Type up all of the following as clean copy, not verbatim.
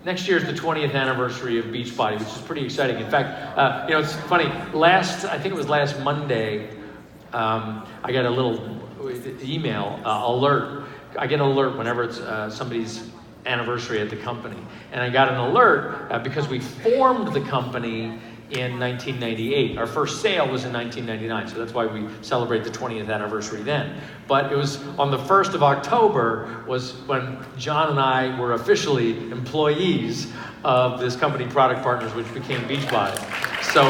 Next year is the 20th anniversary of Beachbody, which is pretty exciting. In fact, it's funny. I think it was last Monday, I got a little email alert. I get an alert whenever it's somebody's anniversary at the company. And I got an alert because we formed the company in 1998. Our first sale was in 1999, so that's why we celebrate the 20th anniversary then. But it was on the 1st of October was when John and I were officially employees of this company, Product Partners, which became Beachbody. So,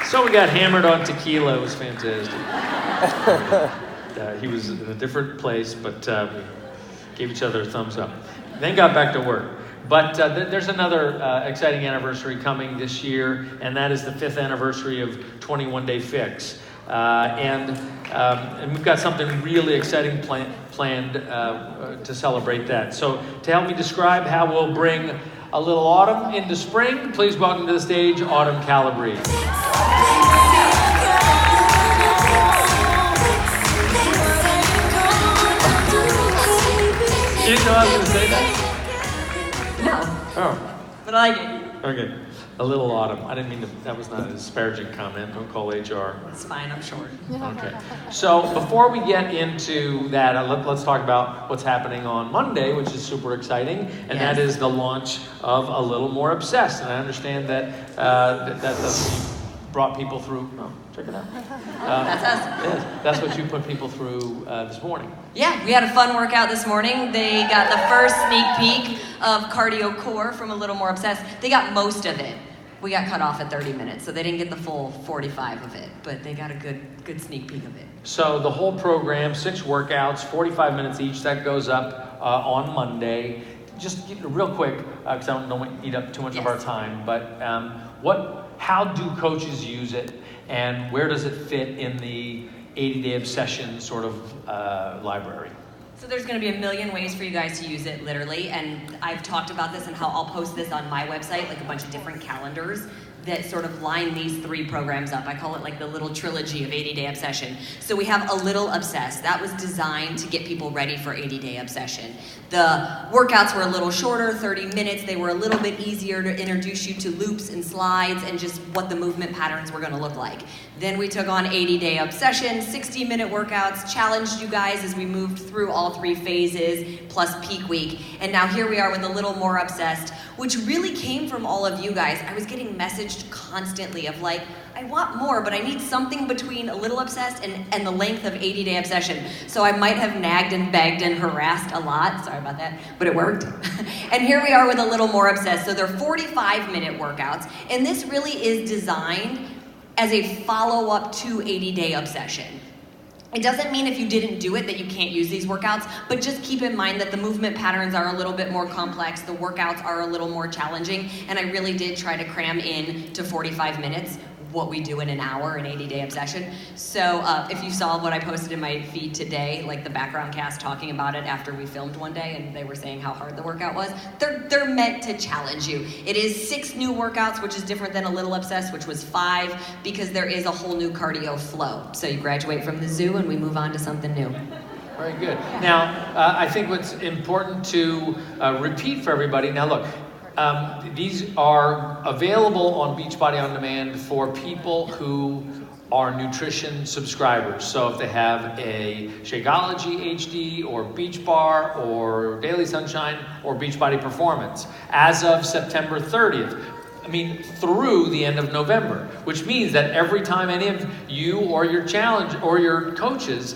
so we got hammered on tequila. It was fantastic. He was in a different place, but we gave each other a thumbs up. Then got back to work. But there's another exciting anniversary coming this year, and that is the 5th anniversary of 21 Day Fix. And we've got something really exciting planned to celebrate that. So to help me describe how we'll bring a little autumn into spring, please welcome to the stage Autumn Calabrese. You didn't know I was going to say that? Oh. But I like it. Okay. A little autumn. I didn't mean that was not a disparaging comment. Don't call HR. It's fine, I'm short. Okay. So before we get into that, let's talk about what's happening on Monday, which is super exciting, and that is the launch of A Little More Obsessed. And I understand that that's brought people through. Oh, check it out. That's us. Yes, that's what you put people through this morning. Yeah, we had a fun workout this morning. They got the first sneak peek of Cardio Core from A Little More Obsessed. They got most of it. We got cut off at 30 minutes, so they didn't get the full 45 of it, but they got a good sneak peek of it. So the whole program, 6 workouts, 45 minutes each, that goes up on Monday. Just real quick, because I don't want to eat up too much of our time, but how do coaches use it, and where does it fit in the 80-day obsession sort of library? So there's going to be a million ways for you guys to use it, literally, and I've talked about this and how I'll post this on my website, like a bunch of different calendars that sort of line these 3 programs up. I call it like the little trilogy of 80-day obsession. So we have A Little Obsessed. That was designed to get people ready for 80-day obsession. The workouts were a little shorter, 30 minutes. They were a little bit easier to introduce you to loops and slides and just what the movement patterns were going to look like. Then we took on 80-day obsession, 60-minute workouts, challenged you guys as we moved through all 3 phases, plus peak week. And now here we are with A Little More Obsessed, which really came from all of you guys. I was getting messaged constantly of like, I want more, but I need something between A Little Obsessed and the length of 80-day obsession. So I might have nagged and begged and harassed a lot. Sorry about that, but it worked. And here we are with A Little More Obsessed. So they're 45-minute workouts, and this really is designed as a follow-up to 80-day obsession. It doesn't mean if you didn't do it that you can't use these workouts, but just keep in mind that the movement patterns are a little bit more complex, the workouts are a little more challenging, and I really did try to cram in to 45 minutes what we do in an hour in 80-day obsession. So if you saw what I posted in my feed today, like the background cast talking about it after we filmed one day and they were saying how hard the workout was, they're meant to challenge you. It is 6 new workouts, which is different than A Little Obsessed, which was 5, because there is a whole new cardio flow. So you graduate from the zoo and we move on to something new. Very good. Now, I think what's important to repeat for everybody, now look, these are available on Beachbody On Demand for people who are nutrition subscribers. So if they have a Shakeology HD or Beach Bar or Daily Sunshine or Beachbody Performance as of September 30th, through the end of November, which means that every time any of you or your challenge or your coaches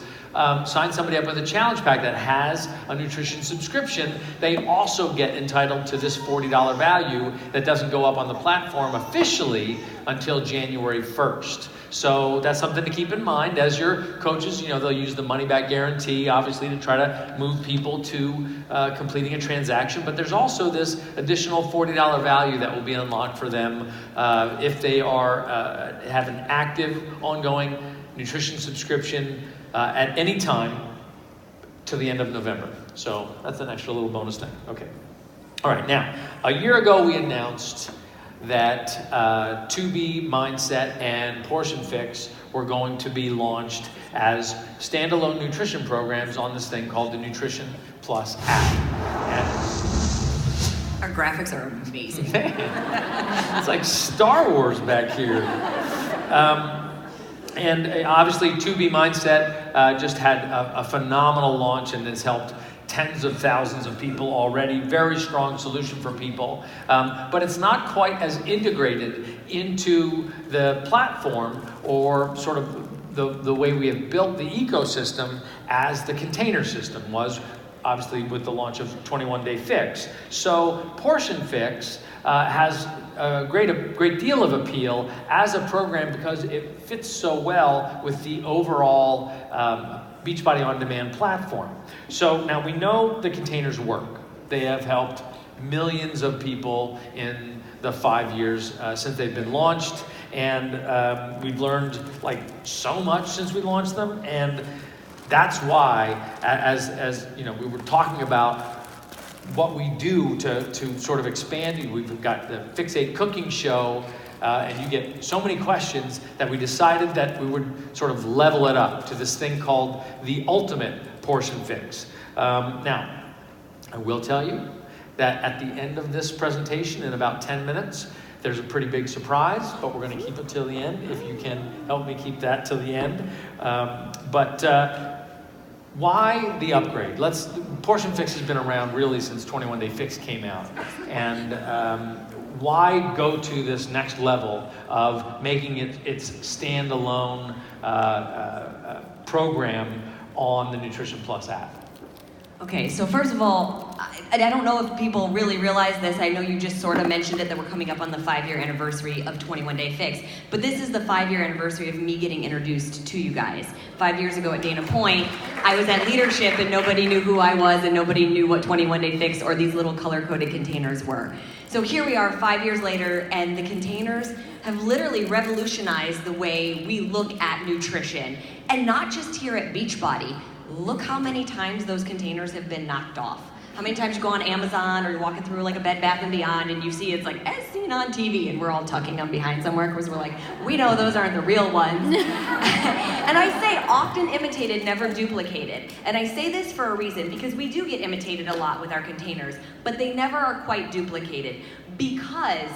sign somebody up with a challenge pack that has a nutrition subscription, they also get entitled to this $40 value that doesn't go up on the platform officially until January 1st. So that's something to keep in mind as your coaches, they'll use the money back guarantee, obviously, to try to move people to completing a transaction. But there's also this additional $40 value that will be unlocked for them if they have an active, ongoing nutrition subscription at any time to the end of November. So that's an extra little bonus thing. Okay. All right. Now, a year ago we announced that 2B Mindset and Portion Fix were going to be launched as standalone nutrition programs on this thing called the Nutrition Plus app. And graphics are amazing. It's like Star Wars back here. And obviously, 2B Mindset just had a phenomenal launch and has helped tens of thousands of people already. Very strong solution for people. But it's not quite as integrated into the platform or sort of the way we have built the ecosystem as the container system was, obviously with the launch of 21 Day Fix. So Portion Fix has a great deal of appeal as a program because it fits so well with the overall Beachbody On Demand platform. So now we know the containers work. They have helped millions of people in the 5 years since they've been launched, and we've learned like so much since we launched them, and that's why, as you know, we were talking about what we do to sort of expand you. We've got the Fixate Cooking Show, and you get so many questions that we decided that we would sort of level it up to this thing called the Ultimate Portion Fix. Now, I will tell you that at the end of this presentation, in about 10 minutes, there's a pretty big surprise, but we're going to keep it till the end, if you can help me keep that till the end. Why the upgrade? Portion Fix has been around really since 21 Day Fix came out. And why go to this next level of making it its standalone program on the Nutrition Plus app? Okay, so first of all, I don't know if people really realize this. I know you just sort of mentioned it, that we're coming up on the 5-year anniversary of 21 Day Fix. But this is the 5-year anniversary of me getting introduced to you guys. 5 years ago at Dana Point, I was at leadership and nobody knew who I was and nobody knew what 21 Day Fix or these little color-coded containers were. So here we are 5 years later, and the containers have literally revolutionized the way we look at nutrition. And not just here at Beachbody. Look how many times those containers have been knocked off. How many times you go on Amazon or you're walking through like a Bed Bath & Beyond and you see it's like, as seen on TV, and we're all tucking them behind somewhere because we're like, we know those aren't the real ones. And I say often imitated, never duplicated. And I say this for a reason, because we do get imitated a lot with our containers, but they never are quite duplicated because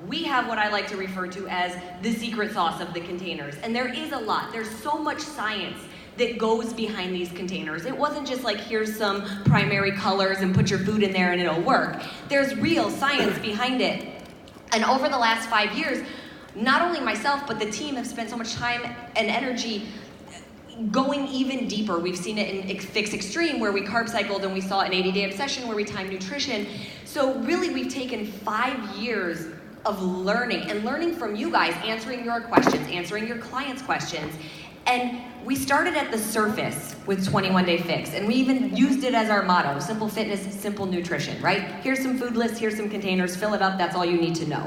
we have what I like to refer to as the secret sauce of the containers. And there is a lot. There's so much science that goes behind these containers. It wasn't just like, here's some primary colors and put your food in there and it'll work. There's real science behind it. And over the last 5 years, not only myself, but the team have spent so much time and energy going even deeper. We've seen it in Fix Extreme, where we carb cycled, and we saw an 80-day obsession where we timed nutrition. So really, we've taken 5 years of learning from you guys, answering your questions, answering your clients' questions. And we started at the surface with 21 Day Fix, and we even used it as our motto: simple fitness, simple nutrition, right? Here's some food lists, here's some containers, fill it up, that's all you need to know.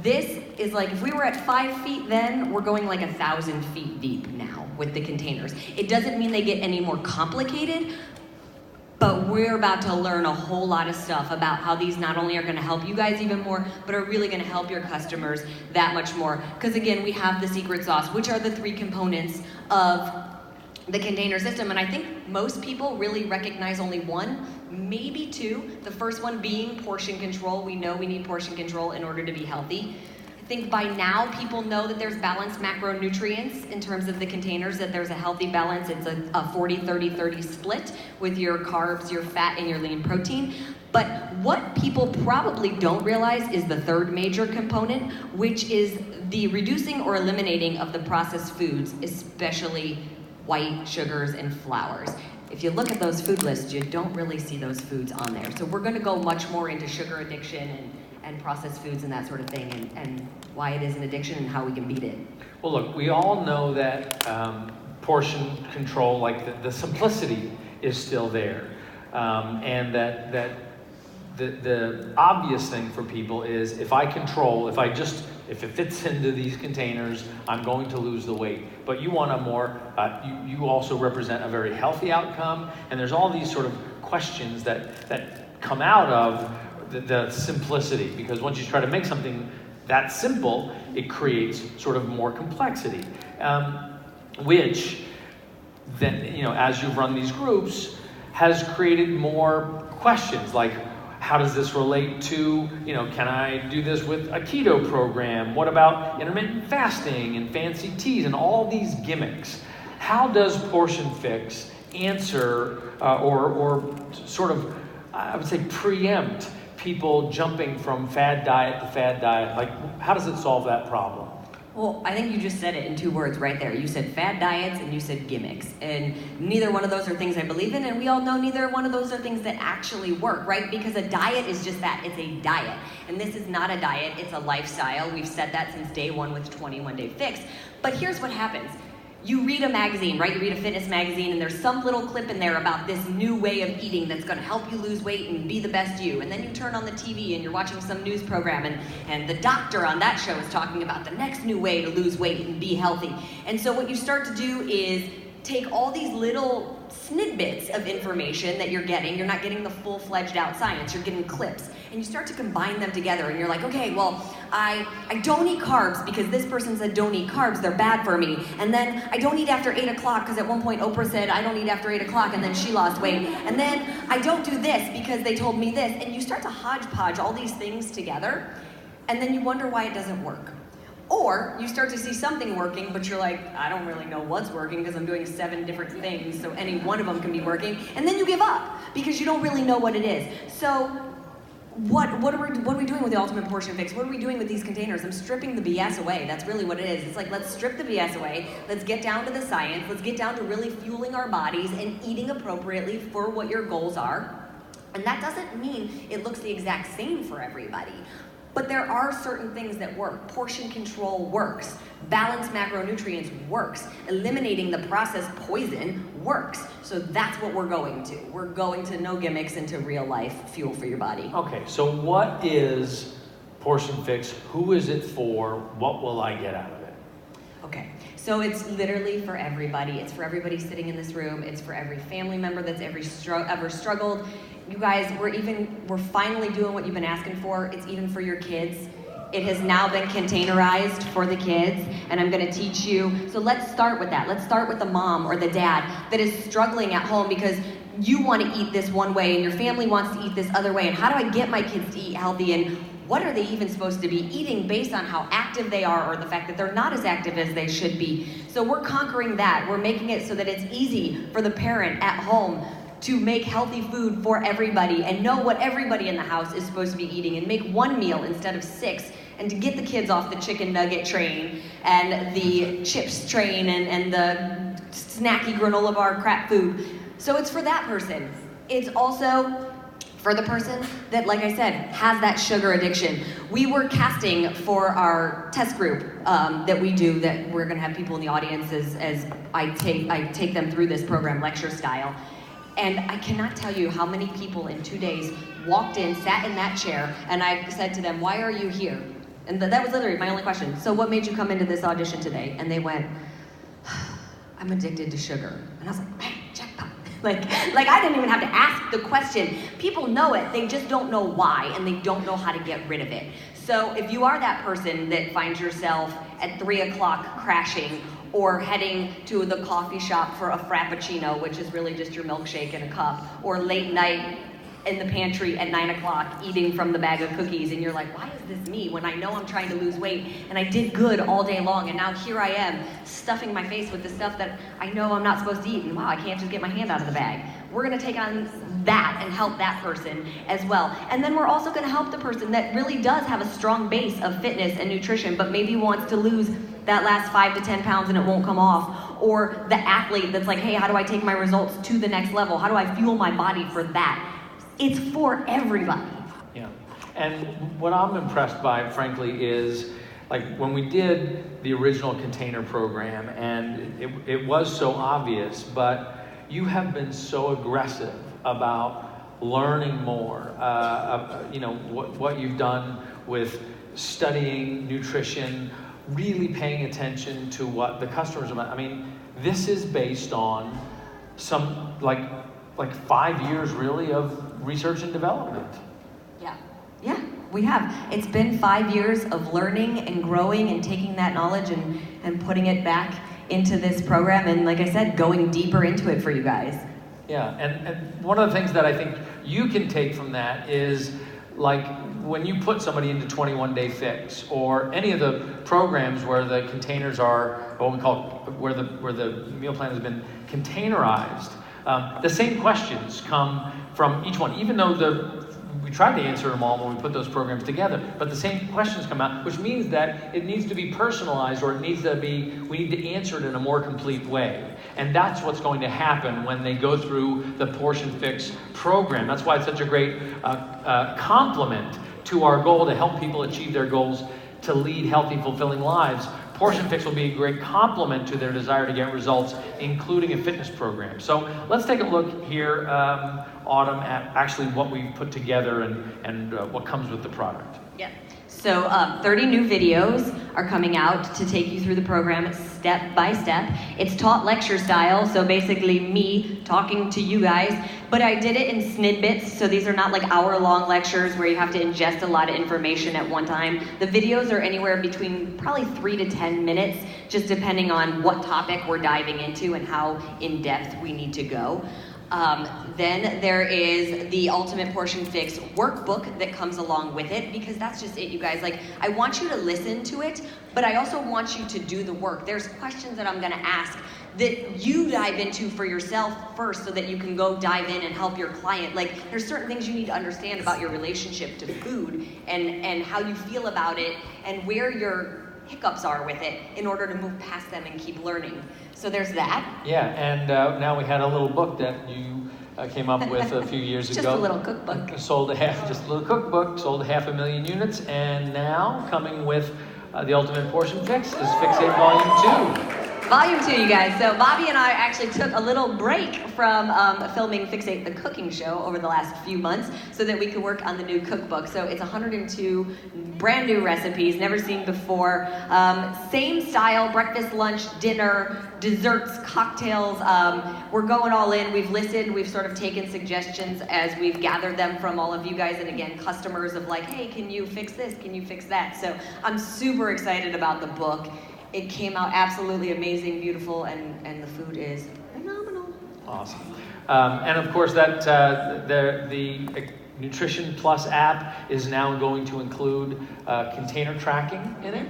This is like, if we were at 5 feet then, we're going like 1,000 feet deep now with the containers. It doesn't mean they get any more complicated, but we're about to learn a whole lot of stuff about how these not only are gonna help you guys even more, but are really gonna help your customers that much more. Because again, we have the secret sauce, which are the 3 components of the container system. And I think most people really recognize only 1, maybe 2. The first one being portion control. We know we need portion control in order to be healthy. I think by now people know that there's balanced macronutrients in terms of the containers, that there's a healthy balance. It's a 40-30-30 split with your carbs, your fat, and your lean protein. But what people probably don't realize is the 3rd major component, which is the reducing or eliminating of the processed foods, especially white sugars and flours. If you look at those food lists, you don't really see those foods on there. So we're gonna go much more into sugar addiction and processed foods and that sort of thing, and why it is an addiction and how we can beat it. Well, look, we all know that portion control, like the simplicity is still there. And that the obvious thing for people is, if it fits into these containers, I'm going to lose the weight. But you want a more, you also represent a very healthy outcome, and there's all these sort of questions that come out of the simplicity, because once you try to make something that simple, it creates sort of more complexity, which then, as you've run these groups, has created more questions like, how does this relate to, can I do this with a keto program? What about intermittent fasting and fancy teas and all these gimmicks? How does Portion Fix answer or sort of, I would say, preempt people jumping from fad diet to fad diet? Like, how does it solve that problem? Well, I think you just said it in 2 words right there. You said fad diets and you said gimmicks. And neither one of those are things I believe in, and we all know neither one of those are things that actually work, right? Because a diet is just that, it's a diet. And this is not a diet, it's a lifestyle. We've said that since day one with 21 Day Fix. But here's what happens. You read a magazine, right? You read a fitness magazine, and there's some little clip in there about this new way of eating that's gonna help you lose weight and be the best you. And then you turn on the TV and you're watching some news program, and the doctor on that show is talking about the next new way to lose weight and be healthy. And so what you start to do is take all these little snippets of information that you're getting. You're not getting the full-fledged out science, you're getting clips. And you start to combine them together and you're like, okay, well, I don't eat carbs because this person said don't eat carbs, they're bad for me. And then I don't eat after 8 o'clock because at one point Oprah said I don't eat after 8 o'clock and then she lost weight. And then I don't do this because they told me this. And you start to hodgepodge all these things together and then you wonder why it doesn't work. Or you start to see something working, but you're like, I don't really know what's working because I'm doing 7 different things, so any one of them can be working. And then you give up because you don't really know what it is. So what are we doing with the Ultimate Portion Fix? What are we doing with these containers? I'm stripping the BS away. That's really what it is. It's like, let's strip the BS away. Let's get down to the science. Let's get down to really fueling our bodies and eating appropriately for what your goals are. And that doesn't mean it looks the exact same for everybody. But there are certain things that work. Portion control works. Balanced macronutrients works. Eliminating the processed poison works. So that's what we're going to. We're going to no gimmicks into real life fuel for your body. Okay, so what is Portion Fix? Who is it for? What will I get out of it? Okay, so it's literally for everybody. It's for everybody sitting in this room. It's for every family member that's ever struggled. You guys, we're finally doing what you've been asking for. It's even for your kids. It has now been containerized for the kids, and I'm gonna teach you. So let's start with that. Let's start with the mom or the dad that is struggling at home because you wanna eat this one way and your family wants to eat this other way. And how do I get my kids to eat healthy? And what are they even supposed to be eating based on how active they are or the fact that they're not as active as they should be? So we're conquering that. We're making it so that it's easy for the parent at home to make healthy food for everybody and know what everybody in the house is supposed to be eating and make one meal instead of 6, and to get the kids off the chicken nugget train and the chips train and the snacky granola bar crap food. So it's for that person. It's also for the person that, like I said, has that sugar addiction. We were casting for our test group that we do, that we're gonna have people in the audience as I take them through this program lecture style. And I cannot tell you how many people in 2 days walked in, sat in that chair, and I said to them, why are you here? And that was literally my only question. So what made you come into this audition today? And they went, I'm addicted to sugar. And I was like, man, jackpot. Like I didn't even have to ask the question. People know it, they just don't know why, and they don't know how to get rid of it. So if you are that person that finds yourself at 3 o'clock crashing, or heading to the coffee shop for a frappuccino, which is really just your milkshake in a cup, or late night in the pantry at 9 o'clock eating from the bag of cookies, and you're like, why is this me when I know I'm trying to lose weight and I did good all day long, and now here I am stuffing my face with the stuff that I know I'm not supposed to eat, and wow, I can't just get my hand out of the bag. We're gonna take on that and help that person as well. And then we're also gonna help the person that really does have a strong base of fitness and nutrition, but maybe wants to lose that last 5 to 10 pounds and it won't come off. Or the athlete that's like, hey, how do I take my results to the next level? How do I fuel my body for that? It's for everybody. Yeah, and what I'm impressed by, frankly, is like when we did the original container program, and it was so obvious, but you have been so aggressive about learning more. What you've done with studying nutrition, really paying attention to what the customers are. I mean, this is based on some like 5 years really of research and development. Yeah, we have. It's been 5 years of learning and growing and taking that knowledge and putting it back into this program, and like I said, going deeper into it for you guys. Yeah, and one of the things that I think you can take from that is, like, when you put somebody into 21-day fix, or any of the programs where the containers are what we call, where the meal plan has been containerized, the same questions come from each one, even though we tried to answer them all when we put those programs together, but the same questions come out, which means that it needs to be personalized, or we need to answer it in a more complete way. And that's what's going to happen when they go through the Portion Fix program. That's why it's such a great complement to our goal to help people achieve their goals to lead healthy, fulfilling lives. Portion Fix will be a great complement to their desire to get results, including a fitness program. So let's take a look here, Autumn, at actually what we've put together and what comes with the product. Yeah. So 30 new videos are coming out to take you through the program step by step. It's taught lecture style, so basically me talking to you guys, but I did it in snippets, so these are not like hour-long lectures where you have to ingest a lot of information at one time. The videos are anywhere between probably 3 to 10 minutes, just depending on what topic we're diving into and how in-depth we need to go. Then there is the Ultimate Portion Fix workbook that comes along with it, because that's just it, you guys. Like, I want you to listen to it, but I also want you to do the work. There's questions that I'm gonna ask that you dive into for yourself first, so that you can go dive in and help your client. Like, there's certain things you need to understand about your relationship to food, and how you feel about it, and where your hiccups are with it, in order to move past them and keep learning. So there's that. Yeah, and now we had a little book that you came up with a few years ago. Just a little cookbook. Just a little cookbook, sold 500,000 units, and now coming with the Ultimate Portion Fix is Fixate Volume 2. Volume 2, you guys. So Bobby and I actually took a little break from filming Fixate the cooking show over the last few months, so that we could work on the new cookbook. So it's 102 brand new recipes, never seen before. Same style, breakfast, lunch, dinner, desserts, cocktails. We're going all in. We've listened, we've sort of taken suggestions as we've gathered them from all of you guys, and again, customers of like, hey, can you fix this? Can you fix that? So I'm super excited about the book. It came out absolutely amazing, beautiful, and the food is phenomenal. Awesome. And of course, that the Nutrition Plus app is now going to include container tracking in it.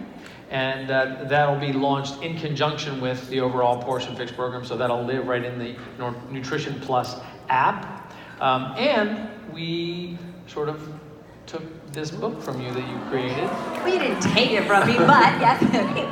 And that'll be launched in conjunction with the overall Portion Fix program, so that'll live right in the Nutrition Plus app. And we sort of took this book from you that you created. We didn't take it from me, but yes,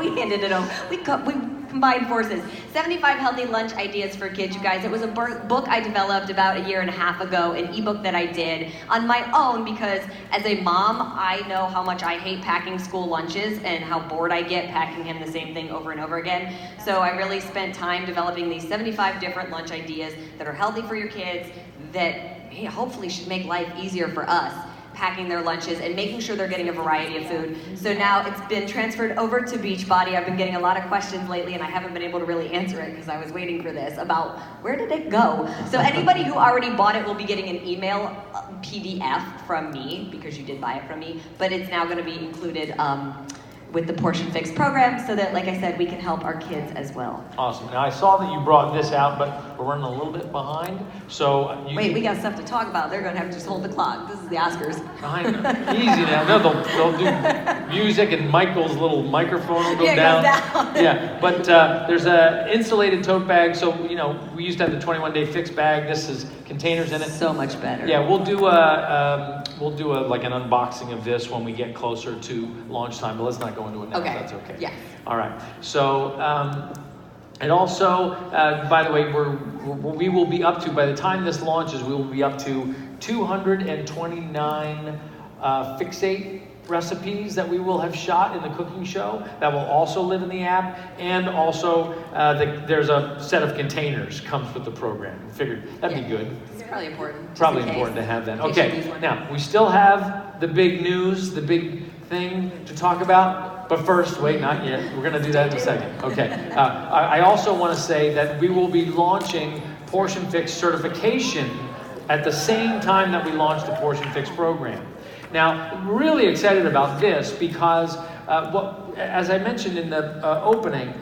we handed it over. We combined forces. 75 healthy lunch ideas for kids, you guys. It was a book I developed about 1.5 years ago, an ebook that I did on my own, because as a mom, I know how much I hate packing school lunches and how bored I get packing him the same thing over and over again. So I really spent time developing these 75 different lunch ideas that are healthy for your kids, that hopefully should make life easier for us, packing their lunches and making sure they're getting a variety of food. So now it's been transferred over to Beachbody. I've been getting a lot of questions lately, and I haven't been able to really answer it because I was waiting for this, about where did it go? So anybody who already bought it will be getting an email PDF from me, because you did buy it from me, but it's now going to be included with the Portion Fix program, so that, like I said, we can help our kids as well. Awesome. Now, I saw that you brought this out, but we're running a little bit behind. So wait, we got stuff to talk about. They're going to have to just hold the clock. This is the Oscars. Easy now. No, they'll do music, and Michael's little microphone will go down. Yeah, but there's an insulated tote bag. So, we used to have the 21-day fix bag. This is containers in it. So much better. Yeah, we'll do like an unboxing of this when we get closer to launch time, but let's not go into it now, okay. If that's okay. Yes. All right. So, and also, by the way, we will be up to, by the time this launches, we will be up to 229 Fixate recipes that we will have shot in the cooking show that will also live in the app, and also there's a set of containers comes with the program. We figured that'd be good. It's probably important. Probably important to have that. Okay, now we still have the big news, the big thing to talk about, but first, wait, not yet. We're going to do that in a second. Okay. I also want to say that we will be launching Portion Fix certification at the same time that we launch the Portion Fix program. Now, really excited about this because, as I mentioned in the opening,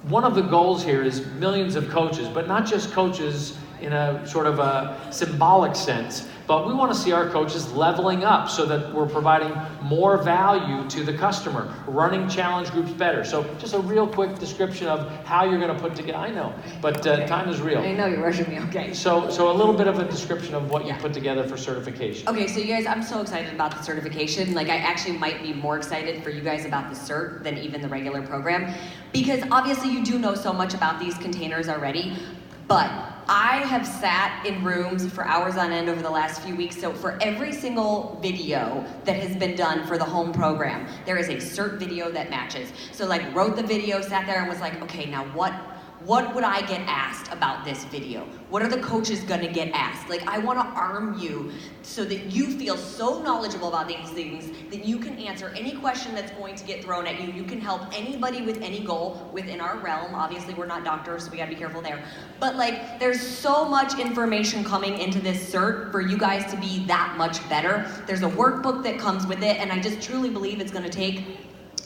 one of the goals here is millions of coaches, but not just coaches in a sort of a symbolic sense, but we want to see our coaches leveling up so that we're providing more value to the customer, running challenge groups better. So just a real quick description of how you're going to put together. I know, but time is real. I know you're rushing me. Okay. So a little bit of a description of what you put together for certification. Okay, so you guys, I'm so excited about the certification. Like, I actually might be more excited for you guys about the cert than even the regular program, because obviously you do know so much about these containers already, but I have sat in rooms for hours on end over the last few weeks. So for every single video that has been done for the home program, there is a cert video that matches. So like, wrote the video, sat there and was like, okay, now what would I get asked about this video? What are the coaches gonna get asked? Like, I wanna arm you so that you feel so knowledgeable about these things that you can answer any question that's going to get thrown at you. You can help anybody with any goal within our realm. Obviously, we're not doctors, so we gotta be careful there. But like, there's so much information coming into this cert for you guys to be that much better. There's a workbook that comes with it, and I just truly believe it's gonna take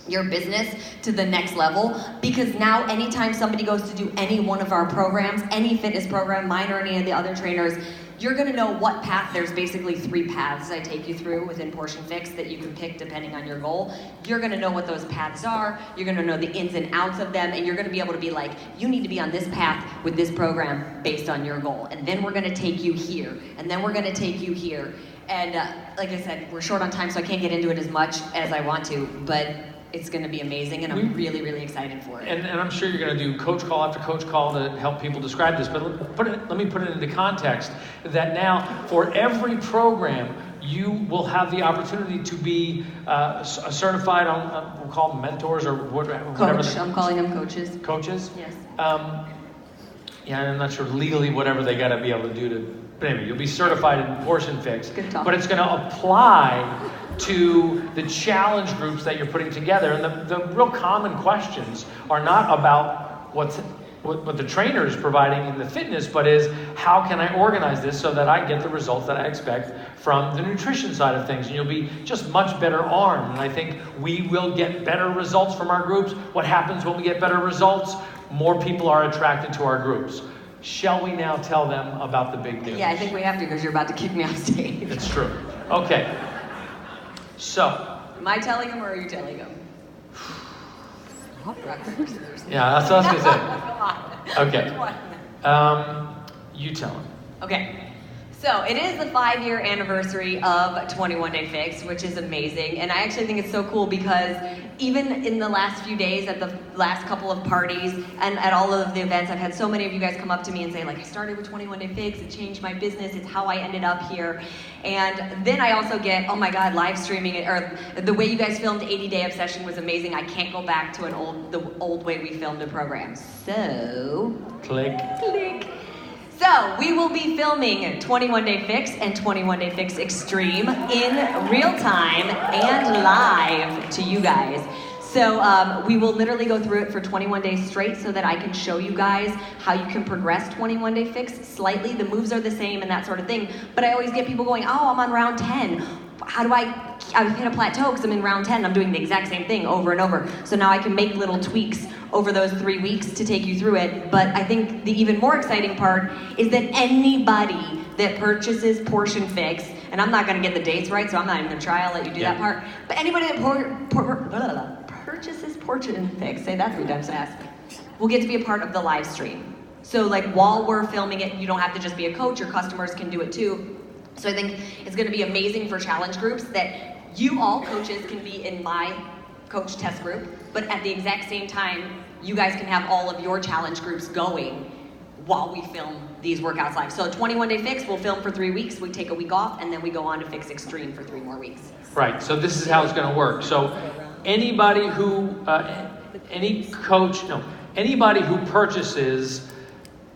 your business to the next level, because now anytime somebody goes to do any one of our programs, any fitness program, mine or any of the other trainers, you're gonna know what path. There's basically 3 paths I take you through within Portion Fix that you can pick depending on your goal. You're gonna know what those paths are, you're gonna know the ins and outs of them, and you're gonna be able to be like, you need to be on this path with this program based on your goal. And then we're gonna take you here, and then we're gonna take you here. And like I said, we're short on time, so I can't get into it as much as I want to, but it's going to be amazing, and I'm really, really excited for it. And I'm sure you're going to do coach call after coach call to help people describe this, but let me put it into context that now for every program, you will have the opportunity to be certified on, we'll call them mentors or whatever. Coach, I'm calling them coaches. Coaches? Yes. Yeah, I'm not sure legally whatever they got to be able to do to, but anyway, you'll be certified in Portion Fix. Good talk. But it's going to apply to the challenge groups that you're putting together. And the real common questions are not about what the trainer is providing in the fitness, but is how can I organize this so that I get the results that I expect from the nutrition side of things. And you'll be just much better armed. And I think we will get better results from our groups. What happens when we get better results? More people are attracted to our groups. Shall we now tell them about the big news? Yeah, I think we have to, because you're about to kick me off stage. It's true. Okay. So. Am I telling them or are you telling them? Yeah, that's what I was going to say. Come on. Okay. You tell them. Okay. So it is the 5-year anniversary of 21 Day Fix, which is amazing. And I actually think it's so cool because even in the last few days at the last couple of parties and at all of the events, I've had so many of you guys come up to me and say, like, I started with 21 Day Fix, it changed my business, it's how I ended up here. And then I also get, oh my God, live streaming it, or the way you guys filmed 80 Day Obsession was amazing. I can't go back to the old way we filmed a program. So, click. So we will be filming 21 Day Fix and 21 Day Fix Extreme in real time and live to you guys. So we will literally go through it for 21 days straight so that I can show you guys how you can progress 21 Day Fix slightly. The moves are the same and that sort of thing. But I always get people going, oh, I'm on round 10. How do I've hit a plateau because I'm in round 10 and I'm doing the exact same thing over and over. So now I can make little tweaks over those 3 weeks to take you through it. But I think the even more exciting part is that anybody that purchases Portion Fix, and I'm not gonna get the dates right, so I'm not even gonna try, I'll let you do that part. But anybody that purchases Portion Fix, say that 3 times fast, will get to be a part of the live stream. So like while we're filming it, you don't have to just be a coach, your customers can do it too. So I think it's gonna be amazing for challenge groups that you all coaches can be in my coach test group, but at the exact same time, you guys can have all of your challenge groups going while we film these workouts live. So 21 Day Fix, we'll film for 3 weeks, we take a week off, and then we go on to Fix Extreme for 3 more weeks. Right, so this is how it's gonna work. So anybody who, anybody who purchases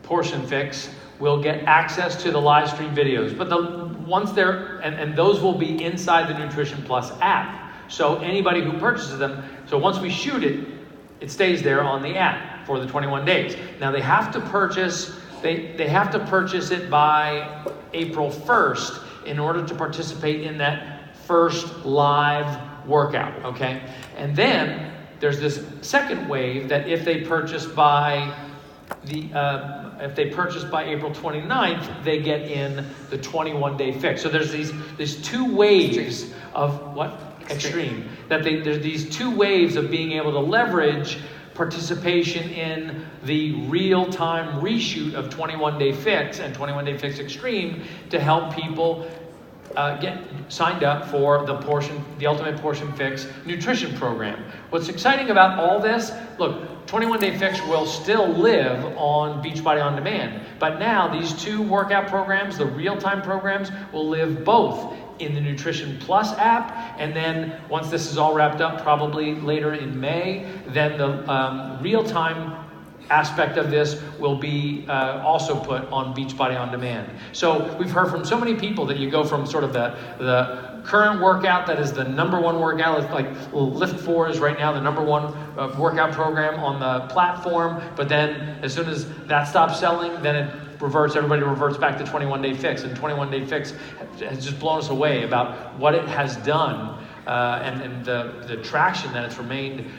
Portion Fix will get access to the live stream videos. But once they're, and those will be inside the Nutrition Plus app. So anybody who purchases them, so once we shoot it, it stays there on the app for the 21 days. Now they have to purchase, they have to purchase it by April 1st in order to participate in that first live workout, okay? And then there's this second wave that if they purchase by the if they purchase by April 29th, they get in the 21-day fix. So there's these two waves of what? Extreme. There's these two waves of being able to leverage participation in the real-time reshoot of 21-day fix and 21-day fix extreme to help people get signed up for the Ultimate Portion Fix nutrition program. What's exciting about all this, look, 21-day fix will still live on Beachbody On Demand, but now these two workout programs, the real-time programs, will live both in the Nutrition Plus app, and then once this is all wrapped up, probably later in May, then the real-time aspect of this will be also put on Beachbody On Demand. So we've heard from so many people that you go from sort of the current workout that is the number one workout, like Lift 4 is right now the number one workout program on the platform, but then as soon as that stops selling, then everybody reverts back to 21-day fix, and 21-day fix has just blown us away about what it has done and the traction that it's remained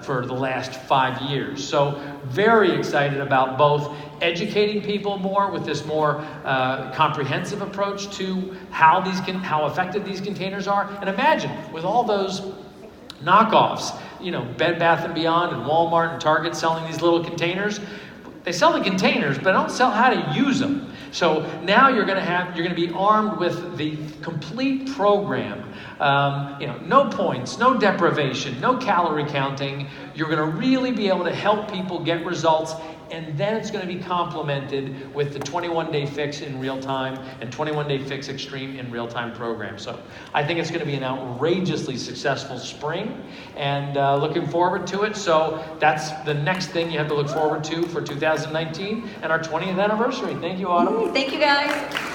for the last 5 years. So very excited about both educating people more with this more comprehensive approach to how effective these containers are. And imagine with all those knockoffs, Bed Bath & Beyond and Walmart and Target selling these little containers. They sell the containers, but don't sell how to use them. So now you're going to be armed with the complete program. No points, no deprivation, no calorie counting. You're going to really be able to help people get results, and then it's going to be complemented with the 21-day fix in real time and 21-day fix extreme in real time program. So I think it's going to be an outrageously successful spring, and looking forward to it. So that's the next thing you have to look forward to for 2019 and our 20th anniversary. Thank you, Autumn. Thank you, guys.